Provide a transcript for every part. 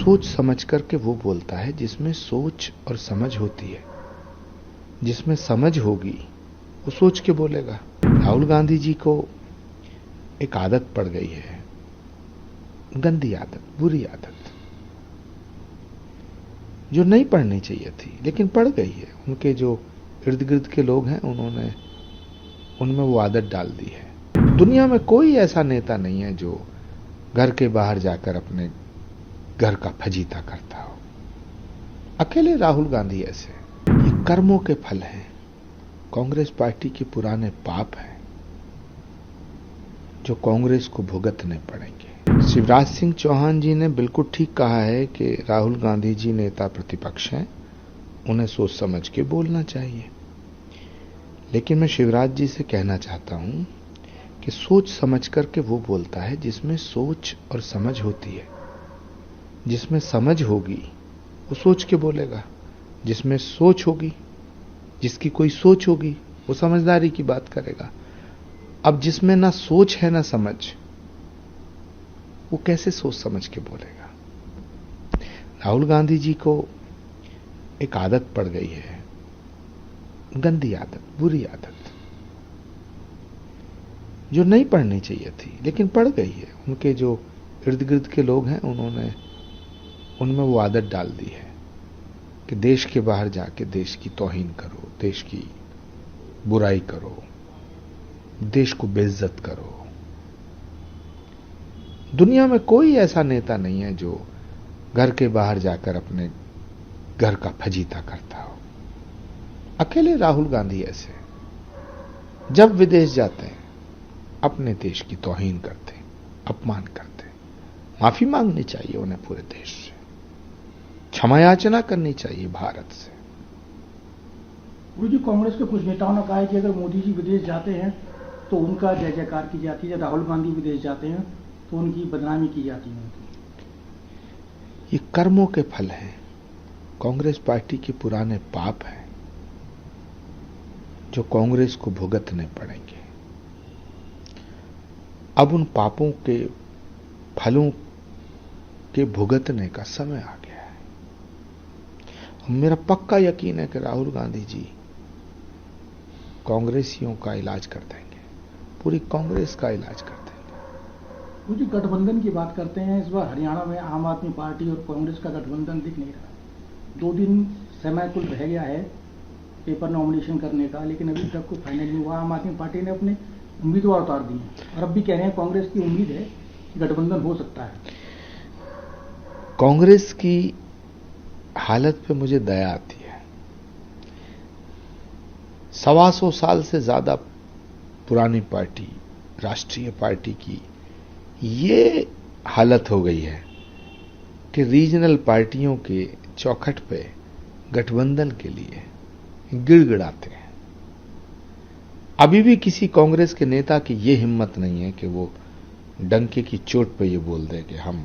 सोच समझ करके वो बोलता है जिसमें सोच और समझ होती है। जिसमें समझ होगी वो सोच के बोलेगा। राहुल गांधी जी को एक आदत पड़ गई है, गंदी आदत, बुरी आदत, जो नहीं पढ़नी चाहिए थी लेकिन पड़ गई है। उनके जो इर्द गिर्द के लोग हैं उन्होंने उनमें वो आदत डाल दी है। दुनिया में कोई ऐसा नेता नहीं है जो घर के बाहर जाकर अपने घर का फजीता करता हो। अकेले राहुल गांधी ऐसे। ये कर्मों के फल हैं, कांग्रेस पार्टी के पुराने पाप हैं जो कांग्रेस को भुगतने पड़ेंगे। शिवराज सिंह चौहान जी ने बिल्कुल ठीक कहा है कि राहुल गांधी जी नेता प्रतिपक्ष हैं, उन्हें सोच समझ के बोलना चाहिए। लेकिन मैं शिवराज जी से कहना चाहता हूं कि सोच समझ करके वो बोलता है जिसमें सोच और समझ होती है। जिसमें समझ होगी वो सोच के बोलेगा। जिसमें सोच होगी, जिसकी कोई सोच होगी, वो समझदारी की बात करेगा। अब जिसमें ना सोच है ना समझ, वो कैसे सोच समझ के बोलेगा। राहुल गांधी जी को एक आदत पड़ गई है, गंदी आदत, बुरी आदत, जो नहीं पढ़नी चाहिए थी लेकिन पड़ गई है। उनके जो इर्द गिर्द के लोग हैं उन्होंने उनमें वो आदत डाल दी है कि देश के बाहर जाके देश की तौहीन करो, देश की बुराई करो, देश को बेइज्जत करो। दुनिया में कोई ऐसा नेता नहीं है जो घर के बाहर जाकर अपने घर का फजीता करता हो। अकेले राहुल गांधी ऐसे। जब विदेश जाते हैं अपने देश की तौहीन करते हैं, अपमान करते हैं। माफी मांगनी चाहिए उन्हें पूरे देश से, क्षमा याचना करनी चाहिए भारत से। गुरु जी, कांग्रेस के कुछ नेताओं ने कहा है कि अगर मोदी जी विदेश जाते हैं तो उनका जय जयकार की जाती है, राहुल गांधी विदेश जाते हैं तो उनकी बदनामी की जाती है। ये कर्मों के फल हैं, कांग्रेस पार्टी के पुराने पाप हैं जो कांग्रेस को भुगतने पड़ेंगे। अब उन पापों के फलों के भुगतने का समय आ गया है। मेरा पक्का यकीन है कि राहुल गांधी जी कांग्रेसियों का इलाज कर देंगे, पूरी कांग्रेस का इलाज कर देंगे। मुझे गठबंधन की बात करते हैं। इस बार हरियाणा में आम आदमी पार्टी और कांग्रेस का गठबंधन दिख नहीं रहा। 2 दिन समय कुल रह गया है पेपर नॉमिनेशन करने का, लेकिन अभी तक कोई फाइनल नहीं हुआ। आम आदमी पार्टी ने अपने उम्मीदवार उतार दिए और अब भी कह रहे हैं कांग्रेस की उम्मीद है कि गठबंधन हो सकता है। कांग्रेस की हालत पे मुझे दया आती है। 125 साल से ज्यादा पुरानी पार्टी, राष्ट्रीय पार्टी की ये हालत हो गई है कि रीजनल पार्टियों के चौखट पे गठबंधन के लिए गिड़गिड़ाते हैं। अभी भी किसी कांग्रेस के नेता की ये हिम्मत नहीं है कि वो डंके की चोट पे ये बोल दे कि हम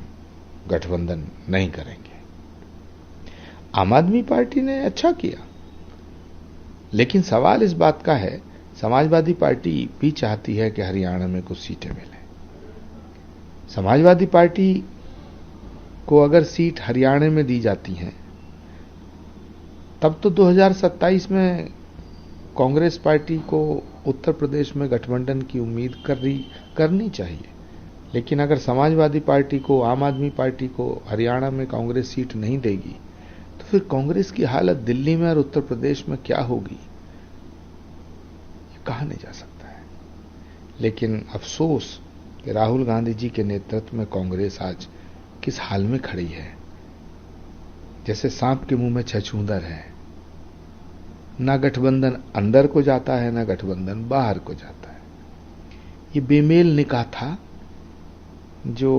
गठबंधन नहीं करेंगे। आम आदमी पार्टी ने अच्छा किया, लेकिन सवाल इस बात का है, समाजवादी पार्टी भी चाहती है कि हरियाणा में कुछ सीटें मिलें। समाजवादी पार्टी को अगर सीट हरियाणा में दी जाती हैं तब तो 2027 में कांग्रेस पार्टी को उत्तर प्रदेश में गठबंधन की उम्मीद करनी चाहिए। लेकिन अगर समाजवादी पार्टी को, आम आदमी पार्टी को हरियाणा में कांग्रेस सीट नहीं देगी तो फिर कांग्रेस की हालत दिल्ली में और उत्तर प्रदेश में क्या होगी, ये कहा नहीं जा सकता है। लेकिन अफसोस कि राहुल गांधी जी के नेतृत्व में कांग्रेस आज किस हाल में खड़ी है। जैसे सांप के मुंह में छछूंदर है, ना गठबंधन अंदर को जाता है ना गठबंधन बाहर को जाता है। ये बेमेल निकाह था जो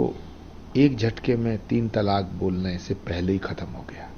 एक झटके में 3 तलाक बोलने से पहले ही खत्म हो गया।